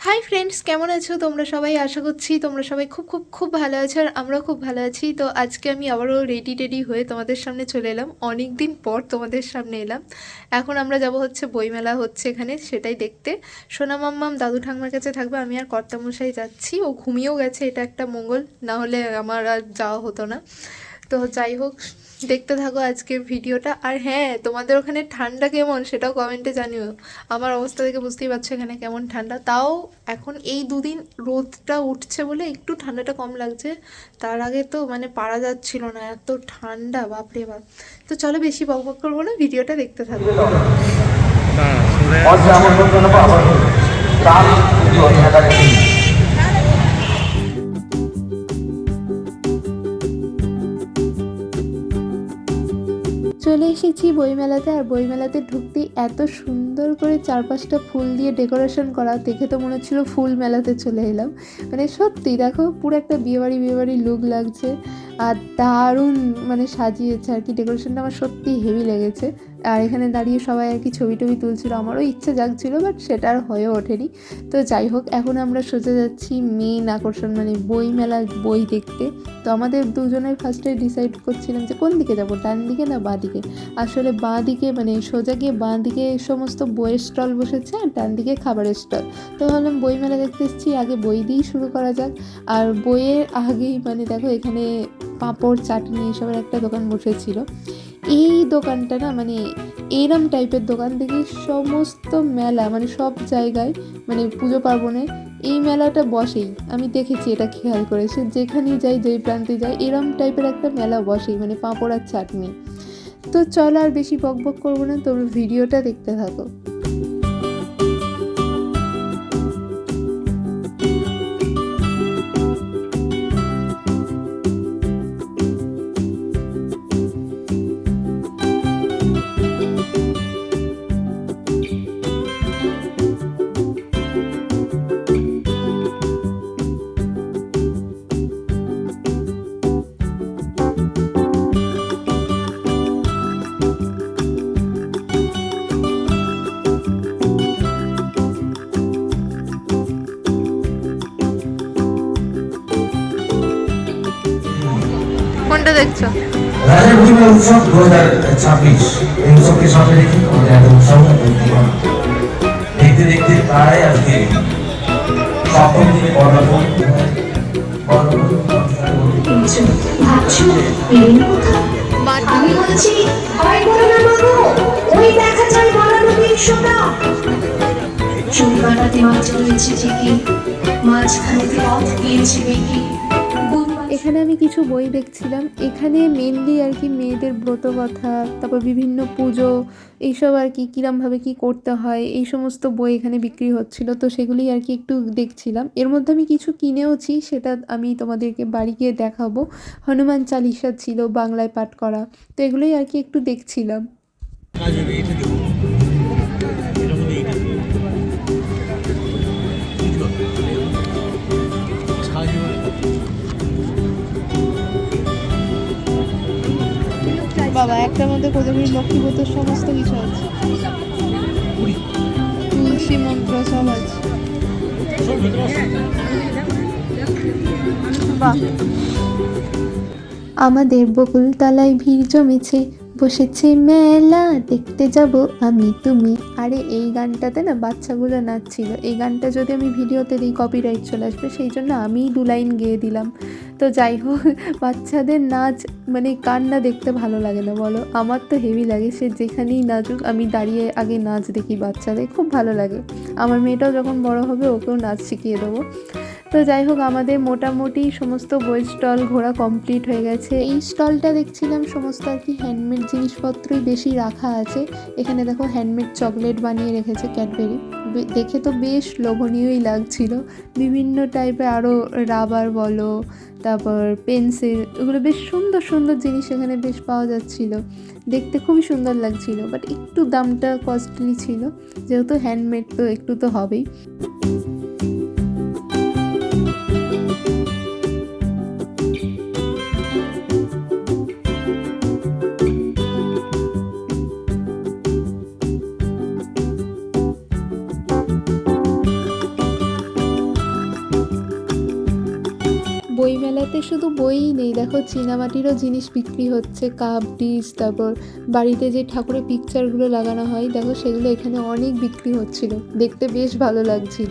Hi friends, কেমন আছো তোমরা সবাই? আশা করছি তোমরা সবাই খুব খুব খুব ভালো আছো, আর আমরাও খুব ভালো আছি। তো আজকে আমি আবারও রেডি হয়ে তোমাদের সামনে চলে এলাম। অনেক দিন পর তোমাদের সামনে এলাম। এখন আমরা যাব হচ্ছে বইমেলা হচ্ছে এখানে, সেটাই দেখতে। সোনা মাম্মাম দাদু ঠাম্মার কাছে থাকবে, আমি আর কর্তামশাই যাচ্ছি। ও ঘুমিয়েও গেছে, এটা একটা মঙ্গল, না হলে আমার আর যাওয়া হতো না। তো যাই হোক, দেখতে থাকো আজকের ভিডিওটা। আর হ্যাঁ, তোমাদের ওখানে ঠান্ডা কেমন সেটাও কমেন্টে জানিও। আমার অবস্থা দেখে বুঝতেই পারছো এখানে কেমন ঠান্ডা। তাও এখন এই দুদিন রোদটা উঠছে বলে একটু ঠান্ডাটা কম লাগছে। তার আগে তো মানে পারা যাচ্ছিল না, এত ঠান্ডা, বাপরে বাপ। তো চলো বেশি বকবক করবো না, ভিডিওটা দেখতে থাকবো। চলে এসেছি বইমেলাতে। আর বইমেলাতে ঢুকতেই এত সুন্দর করে চারপাশটা ফুল দিয়ে ডেকোরেশন করা, দেখে তো মনে হচ্ছিলো ফুল মেলাতে চলে এলাম। মানে সত্যি দেখো, পুরো একটা বিয়েবাড়ি লুক লাগছে। আর দারুণ মানে সাজিয়েছে আর কি, ডেকোরেশনটা আমার সত্যি হেভি লেগেছে। আর এখানে দাঁড়িয়ে সবাই আর কি ছবি টবি তুলছিল, আমারও ইচ্ছে জাগছিলো, বাট সেটা আর হয়ে ওঠেনি। তো যাই হোক, এখন আমরা সোজা যাচ্ছি মেন আকর্ষণ মানে বই মেলার বই দেখতে। তো আমাদের দুজনের ফার্স্টে ডিসাইড করছিলাম যে কোন দিকে যাব, ডান দিকে না বাঁ দিকে। আসলে বাঁ দিকে মানে সোজা গিয়ে বাঁ দিকে সমস্ত বইয়ের স্টল বসেছে, আর ডান দিকে খাবারের স্টল। তো ভাবলাম বই মেলা দেখতে এসেছি, আগে বই দিয়েই শুরু করা যাক। আর বইয়ের আগেই মানে দেখো এখানে পাঁপড় চাটনি এসবের একটা দোকান বসেছিল। এই দোকানটা না মানে এইরম টাইপের দোকান দেখি সমস্ত মেলা মানে সব জায়গায়, মানে পুজো পার্বণে এই মেলাটা বসেই। আমি দেখেছি, এটা খেয়াল করেছি, যেখানেই যাই যেই প্রান্তে যাই এরম টাইপের একটা মেলা বসেই, মানে পাঁপড় আর চাটনি। তো চল আর বেশি বকবক করবো না, তোমরা ভিডিওটা দেখতে থাকো। কোনটা দেখছো? রাজের পূর্ণিমা উৎসব 2026 এই উৎসবকে সামনে রেখে আমাদের এত উৎসব দেখতে দেখতে প্রায় আজকে সপ্তম দিনে পদার্পণ। আমি বলছি ভয় করো না বাবু, ওই দেখা যায় বলানো দৃশ্যটা। চুল কাটাতে মাছ রয়েছে ঠিকই, মাঝখানেতে পথ গিয়েছে বেঁকে। এখানে আমি কিছু বই দেখছিলাম। এখানে মেনলি আর কি মেয়েদের ব্রত কথা, তারপর বিভিন্ন পুজো, এইসব আর কি কীরমভাবে কী করতে হয় এই সমস্ত বই এখানে বিক্রি হচ্ছিল। তো সেগুলি আর কি একটু দেখছিলাম। এর মধ্যে আমি কিছু কিনেওছি, সেটা আমি তোমাদেরকে বাড়ি গিয়ে দেখাবো। হনুমান চালিসা ছিল বাংলায় পাঠ করা, তো এগুলোই আর কি একটু দেখছিলাম। বাবা, একটার মধ্যে কতগুলি লক্ষ্মীব্রত সমস্ত কিছু আছে, তুলসী মন্ত্র সব আছে। বাহ, আমাদের বকুলতলায় ভিড় জমেছে, বসেছে মেলা, দেখতে যাব আমি তুমি। আরে এই গানটাতে না বাচ্চাগুলো নাচছিল। এই গানটা যদি আমি ভিডিওতে দিই কপিরাইট চলে আসবে, সেই জন্য আমিই 2 লাইন গেয়ে দিলাম। তো যাই হোক, বাচ্চাদের নাচ মানে কার না দেখতে ভালো লাগে না বলো? আমার তো হেভি লাগে, সে যেখানেই নাচুক আমি দাঁড়িয়ে আগে নাচ দেখি বাচ্চাদের, খুব ভালো লাগে। আমার মেয়েটাও যখন বড় হবে ওকেও নাচ শিখিয়ে দেবো। তো যাই হোক, আমাদের মোটামুটি সমস্ত বইয়ের স্টল ঘোরা কমপ্লিট হয়ে গেছে। এই স্টলটা দেখছিলাম সমস্ত আর কি হ্যান্ডমেড জিনিসপত্রই বেশি রাখা আছে। এখানে দেখো হ্যান্ডমেড চকলেট বানিয়ে রেখেছে ক্যাডবেরি, দেখে তো বেশ লোভনীয়ই লাগছিল। বিভিন্ন টাইপের আরও রাবার বলো, তারপর পেন্সিল, এগুলো বেশ সুন্দর সুন্দর জিনিস এখানে বেশ পাওয়া যাচ্ছিল। দেখতে খুবই সুন্দর লাগছিল, বাট একটু দামটা কস্টলি ছিল, যেহেতু হ্যান্ডমেড তো একটু তো হবেই। মেলাতে শুধু বইই নেই, দেখো চীনামাটিরও জিনিস বিক্রি হচ্ছে, কাপ ডিশ, তারপর বাড়িতে যে ঠাকুরের পিকচারগুলো লাগানো হয় দেখো সেগুলো এখানে অনেক বিক্রি হচ্ছিল, দেখতে বেশ ভালো লাগছিল।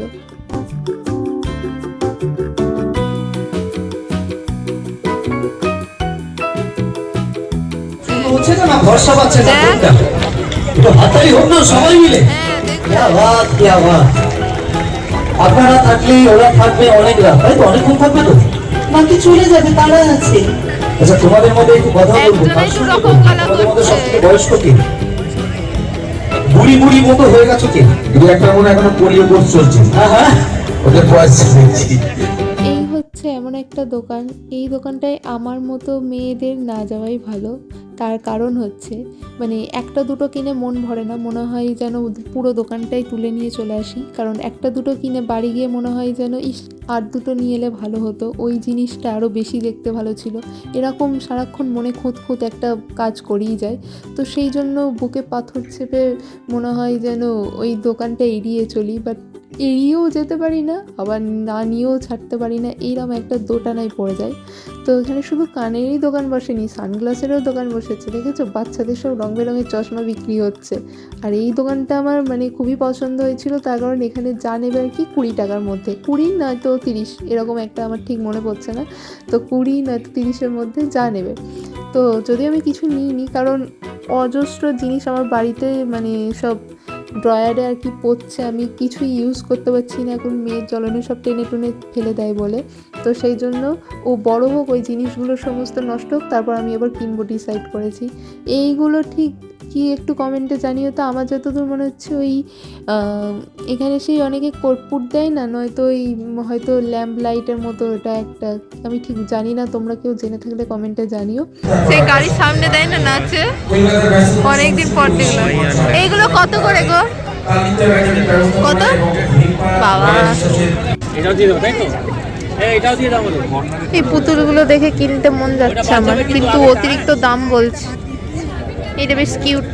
হচ্ছে তো না, ভরসা পাচ্ছে না কোনটা? একটু হাততালি হোক না সবাই মিলে। क्या बात, क्या बात। আপনারা থাকলে ওরা থাকবে অনেক রাত, তাই তো? অনেকক্ষণ থাকবে তো? বাকি চলে যাবে, তারা আছে। আচ্ছা, তোমাদের মধ্যে একটু কথা বলবো। তোমাদের মধ্যে সবথেকে বয়স্ক কে? বুড়ি বুড়ি মতো হয়ে গেছো কে? দু একটা মনে এখনো পোলিও কোর্স চলছে, হ্যাঁ, ওদের বয়স দেখছি। এই হচ্ছে এমন একটা দোকান, এই দোকানটায় আমার মতো মেয়েদের না যাওয়াই ভালো। তার কারণ হচ্ছে মানে একটা দুটো কিনে মন ভরে না, মনে হয় যেন পুরো দোকানটাই তুলে নিয়ে চলে আসি। কারণ একটা দুটো কিনে বাড়ি গিয়ে মনে হয় যেন ইস আর দুটো নিয়ে এলে ভালো হতো, ওই জিনিসটা আরও বেশি দেখতে ভালো ছিল, এরকম সারাক্ষণ মনে খুঁত খুঁত একটা কাজ করেই যায়। তো সেই জন্য বুকে পাথর চেপে মনে হয় যেন ওই দোকানটা এড়িয়ে চলি, বাট এড়িয়েও যেতে পারি না, আবার না নিয়েও ছাড়তে পারি না, এইরকম একটা দোটানায় পড়ে যায়। তো এখানে শুধু কানেরই দোকান বসেনি, সানগ্লাসেরও দোকান বসেছে, দেখেছো বাচ্চাদের সব রং বেরঙের চশমা বিক্রি হচ্ছে। আর এই দোকানটা আমার মানে খুবই পছন্দ হয়েছিল, তার কারণ এখানে যা নেবে আর কি 20 টাকার মধ্যে, 20 নয়তো 30 এরকম একটা, আমার ঠিক মনে পড়ছে না, তো 20 নয়তো 30-এর মধ্যে যা নেবে। তো যদি আমি কিছু নিইনি, কারণ অজস্র জিনিস আমার বাড়িতে মানে সব ড্রয়ারে আর কি পড়ছে, আমি কিছুই ইউজ করতে পারছি না এখন, মেয়ের জ্বলনে সব টেনে টুনে ফেলে দেয় বলে। তো সেই জন্য ও বড় হোক, ওই জিনিসগুলো সমস্ত নষ্ট হোক, তারপর আমি আবার কিনবো ডিসাইড করেছি। এইগুলো ঠিক কি একটু কমেন্টে জানিও তো। আমার যতদূর মনে হচ্ছে ওই এখানে সেই অনেকে কর্পূর দেয় না, নয়তো ওই হয়তো ল্যাম্প লাইটের মতো, ওটা একটা আমি ঠিক জানি না, তোমরা কেউ জেনে থাকলে কমেন্টে জানিও। সেই গাড়ির সামনে দেয় না নাচে, অনেকদিন পর দেখলাম। এইগুলো কত করে গো? কত? বাবা, এটাও দিয়ে দেবো, তাই তো? এটাও দিয়ে দাও আমাদের। এই পুতুলগুলো দেখে কিনতে মন যাচ্ছে আমার, কিন্তু অতিরিক্ত দাম বলছে। এটা বেশ কিউট।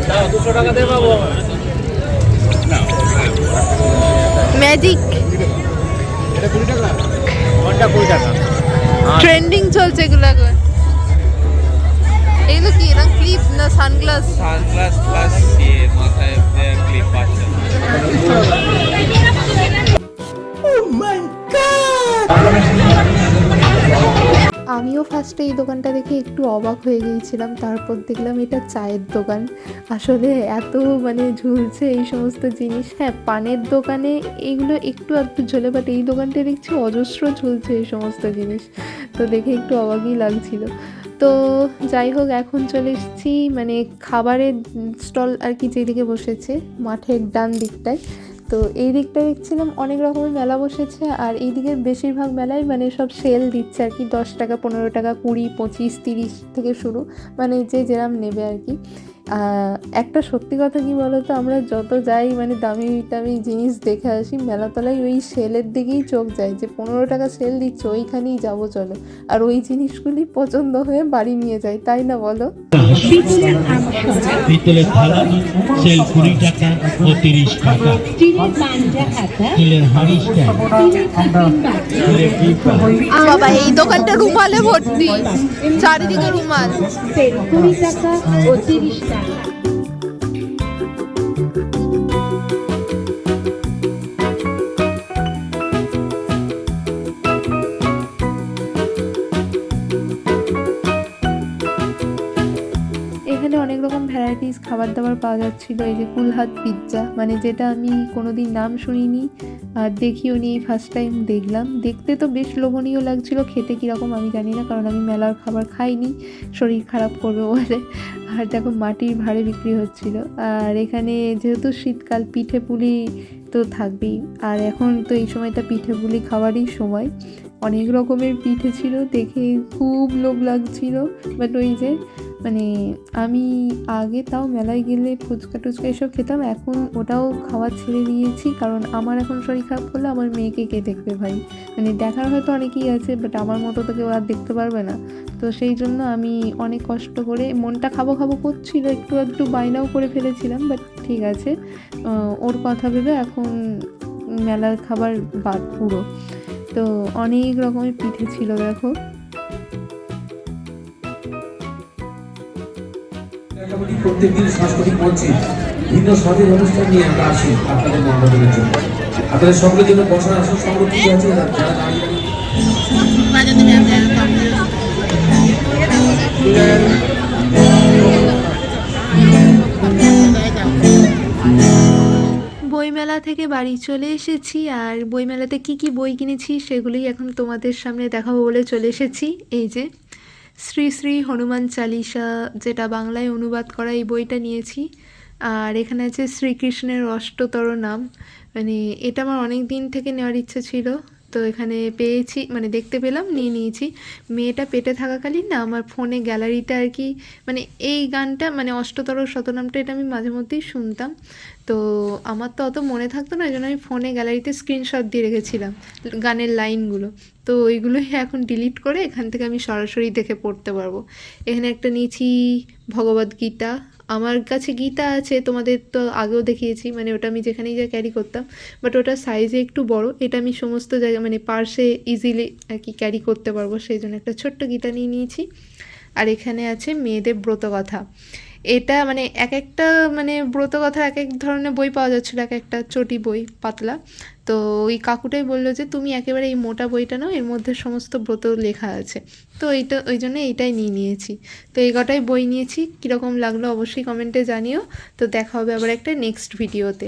দাও, 200 টাকা দিয়ে পাবো। ম্যাজিক এটা 20 টাকা, কোনটা 20 টাকা? ট্রেন্ডিং চলছে এগুলো এখন। এগুলো কি না, ক্লিপ না সানগ্লাস? সানগ্লাস প্লাস মাথায় ক্লিপ আছে। আমিও ফার্স্টে এই দোকানটা দেখে একটু অবাক হয়ে গিয়েছিলাম, তারপর দেখলাম এটা চায়ের দোকান। আসলে এত মানে ঝুলছে এই সমস্ত জিনিস। হ্যাঁ, পানের দোকানে এইগুলো একটু আধটু ঝোলে, বাট এই দোকানটা দেখছি অজস্র ঝুলছে এই সমস্ত জিনিস, তো দেখে একটু অবাকই লাগছিল। তো যাই হোক, এখন চলে এসেছি মানে খাবারের স্টল আর কি যেদিকে বসেছে মাঠের ডান দিকটায়। তো এই দিকটা দেখছিলাম অনেক রকমের মেলা বসেছে, আর এই দিকের বেশিরভাগ মেলায় মানে সব সেল দিচ্ছে আর কি, 10 টাকা, 15 টাকা, 20, 25, 30 থেকে শুরু, মানে যে যেরাম নেবে আর কি। একটা সত্যি কথা কি বলতো, আমরা যত যাই মানে দামি দামি জিনিস দেখে আসি, মেলাতলায় ওই সেলের দিকেই চোখ যায়, যে 15 টাকা সেল দিচ্ছে ওইখানেই যাবো চলো, আর ওই জিনিসগুলি পছন্দ হয়ে বাড়ি নিয়ে যাই, তাই না বলো? পিতলের থালা সেল 20 টাকা ও 30 টাকা, স্টিলের হাঁড়ি স্ট্যান্ড, স্টিলের ডিব্বা। বাবা, এই দোকানটা রুমালে ভর্তি, চারিদিকে রুমাল। 20 টাকা ও 30 টাকা। এখানে অনেক রকম ভ্যারাইটিস খাবার দাবার পাওয়া যাচ্ছিল। এই যে কুলহাত পিৎজা, মানে যেটা আমি কোনোদিন নাম শুনিনি আর দেখিও নি, ফার্স্ট টাইম দেখলাম। দেখতে তো বেশ লোভনীয় লাগছিল, খেতে কীরকম আমি জানি না, কারণ আমি মেলার খাবার খাইনি, শরীর খারাপ করবে বলে। আর দেখো মাটির ভাঁড়ে বিক্রি হচ্ছিল। আর এখানে যেহেতু শীতকাল, পিঠে পুলি তো থাকবেই, আর এখন তো এই সময়টা পিঠে পুলি খাওয়ারই সময়। অনেক রকমের পিঠে ছিল, দেখে খুব লোভ লাগছিল, বাট ওই যে মানে আমি আগে তাও মেলায় গেলে ফুচকা টুচকা এসব খেতাম, এখন ওটাও খাওয়া ছেড়ে দিয়েছি, কারণ আমার এখন শরীর খারাপ করলে আমার মেয়েকে কে দেখবে ভাই, মানে দেখার হয়তো অনেকেই আছে, বাট আমার মতো তো কেউ আর দেখতে পারবে না। তো সেই জন্য আমি অনেক কষ্ট করে, মনটা খাবো খাবো করছিল, একটু বায়নাও করে ফেলেছিলাম, বাট ঠিক আছে, ওর কথা ভেবে এখন মেলার খাবার বাদ পুরো। তো অনেক রকমের পিঠে ছিল দেখো। প্রত্যেকদিন সাংস্কৃতিক মঞ্চে ভিন্ন স্বাদের অনুষ্ঠান নিয়ে আমরা আসি আপনাদের মনোরঞ্জনের জন্য। আপনাদের সকলের জন্য বসার আসন সংরক্ষিত আছে, যারা দাঁড়িয়ে বইমেলা থেকে বাড়ি চলে এসেছি, আর বইমেলাতে কি কি বই কিনেছি সেগুলোই এখন তোমাদের সামনে দেখাবো বলে চলে এসেছি। এই যে শ্রী শ্রী হনুমান চালিসা, যেটা বাংলায় অনুবাদ করা, এই বইটা নিয়েছি। আর এখানে আছে শ্রীকৃষ্ণের অষ্টতর নাম, মানে এটা আমার অনেক দিন থেকে নেওয়ার ইচ্ছা ছিল, তো এখানে পেয়েছি, মানে দেখতে পেলাম, নিয়ে নিয়েছি। মেয়েটা পেটে থাকাকালীন না আমার ফোনে গ্যালারিটা আর কি, মানে এই গানটা মানে অষ্টতর শতনামটা এটা আমি মাঝে মধ্যেই শুনতাম, তো আমার তো অত মনে থাকতো না, এই জন্য আমি ফোনে গ্যালারিতে স্ক্রিনশট দিয়ে রেখেছিলাম গানের লাইনগুলো, তো ওইগুলোই এখন ডিলিট করে এখান থেকে আমি সরাসরি দেখে পড়তে পারবো। এখানে একটা নিয়েছি ভগবদ্গীতা। আমার কাছে গীতা আছে, তোমাদের তো আগেও দেখিয়েছি, মানে ওটা আমি যেখানেই যা ক্যারি করতাম, বাট ওটা সাইজে একটু বড়, এটা আমি সমস্ত জায়গায় মানে পার্সে ইজিলি আর কি ক্যারি করতে পারবো, সেই জন্য একটা ছোট্ট গীতা নিয়ে নিয়েছি। আর এখানে আছে মেয়েদের ব্রতকথা, এটা মানে এক একটা মানে ব্রতকথার এক এক ধরনের বই পাওয়া যাচ্ছিলো, এক একটা চটি বই পাতলা, তো ওই কাকুটাই বললো যে তুমি একেবারে এই মোটা বইটা নাও, এর মধ্যে সমস্ত ব্রত লেখা আছে, তো এইটা ওই জন্য এইটাই নিয়ে নিয়েছি। তো এই কটাই বই নিয়েছি, কীরকম লাগলো অবশ্যই কমেন্টে জানিও। তো দেখা হবে আবার একটা নেক্সট ভিডিওতে।